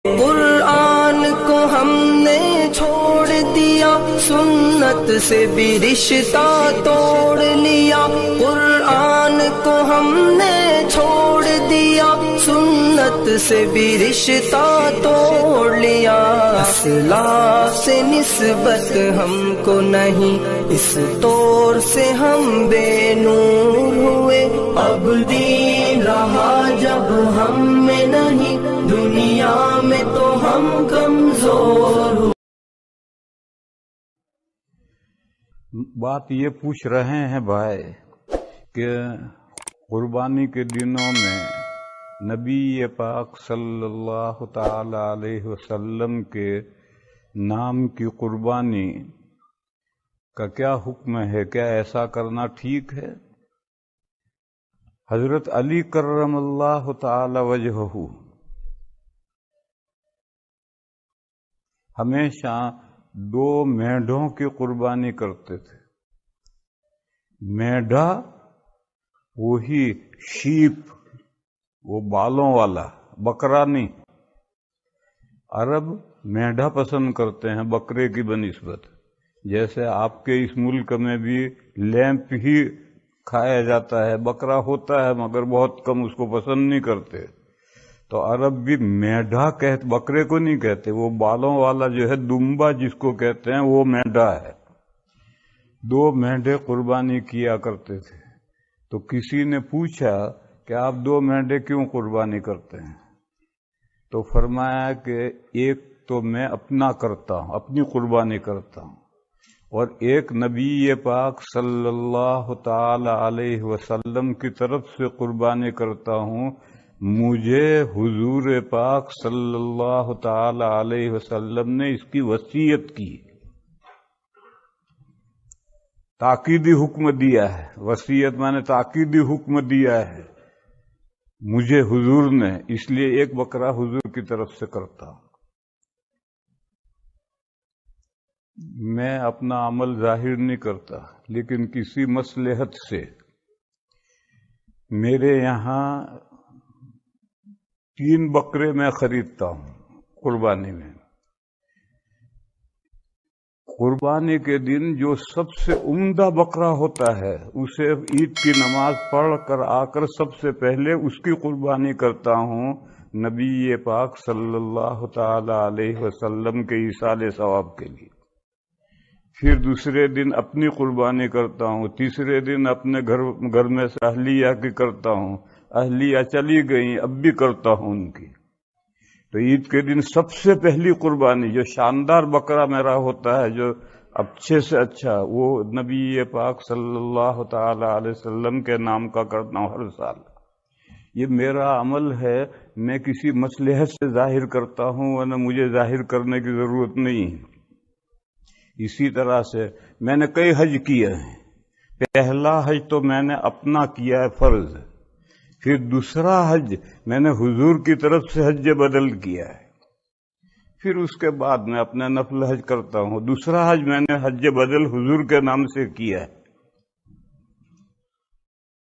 قرآن کو ہم نے چھوڑ دیا، سنت سے بھی رشتہ توڑ لیا۔ قرآن کو ہم نے چھوڑ دیا، سنت سے بھی رشتہ توڑ لیا۔ اسلاف سے نسبت ہم کو نہیں، اس طور سے ہم بے نور ہوئے۔ اب دین رہا جب ہم میں نہیں، دنیا میں تو ہم کمزور ہوئے۔ بات یہ پوچھ رہے ہیں بھائی کہ قربانی کے دنوں میں نبی پاک صلی اللہ تعالی علیہ وسلم کے نام کی قربانی کا کیا حکم ہے؟ کیا ایسا کرنا ٹھیک ہے؟ حضرت علی کرم اللہ تعالی وجہہ ہمیشہ 2 مینڈھوں کی قربانی کرتے تھے۔ مینڈھا وہی شیپ، وہ بالوں والا، بکرا نہیں۔ عرب مینڈھا پسند کرتے ہیں بکرے کی بنسبت، جیسے آپ کے اس ملک میں بھی لیمپ ہی کھایا جاتا ہے، بکرا ہوتا ہے مگر بہت کم اس کو پسند نہیں کرتے۔ تو عرب بھی مینڈھا کہتے، بکرے کو نہیں کہتے، وہ بالوں والا جو ہے دمبا جس کو کہتے ہیں وہ مینڈھا ہے۔ 2 مینڈھے قربانی کیا کرتے تھے۔ تو کسی نے پوچھا کہ آپ 2 مینڈھے کیوں قربانی کرتے ہیں؟ تو فرمایا کہ ایک تو میں اپنا کرتا ہوں، اپنی قربانی کرتا ہوں، اور ایک نبی پاک صلی اللہ تعالی علیہ وسلم کی طرف سے قربانی کرتا ہوں۔ مجھے حضور پاک صلی اللہ تعالی علیہ وسلم نے اس کی وصیت کی، تاکیدی حکم دیا ہے۔ وصیت میں نے تاکیدی حکم دیا ہے مجھے حضور نے، اس لیے ایک بکرا حضور کی طرف سے کرتا ہوں۔ میں اپنا عمل ظاہر نہیں کرتا، لیکن کسی مصلحت سے میرے یہاں 3 بکرے میں خریدتا ہوں قربانی میں۔ قربانی کے دن جو سب سے عمدہ بکرا ہوتا ہے اسے عید کی نماز پڑھ کر آ کر سب سے پہلے اس کی قربانی کرتا ہوں، نبی پاک صلی اللہ تعالی علیہ وسلم کے ایصال ثواب کے لیے۔ پھر دوسرے دن اپنی قربانی کرتا ہوں، تیسرے دن اپنے گھر میں سے اہلیہ کی کرتا ہوں، اہلیہ چلی گئیں اب بھی کرتا ہوں ان کی۔ تو عید کے دن سب سے پہلی قربانی جو شاندار بکرا میرا ہوتا ہے، جو اچھے سے اچھا، وہ نبی پاک صلی اللہ تعالی علیہ وسلم کے نام کا کرتا ہوں ہر سال۔ یہ میرا عمل ہے، میں کسی مصلحت سے ظاہر کرتا ہوں، ورنہ مجھے ظاہر کرنے کی ضرورت نہیں ہے۔ اسی طرح سے میں نے کئی حج کیے ہیں۔ پہلا حج تو میں نے اپنا کیا ہے فرض، پھر دوسرا حج میں نے حضور کی طرف سے حج بدل کیا ہے، پھر اس کے بعد میں اپنا نفل حج کرتا ہوں۔ دوسرا حج میں نے حج بدل حضور کے نام سے کیا ہے۔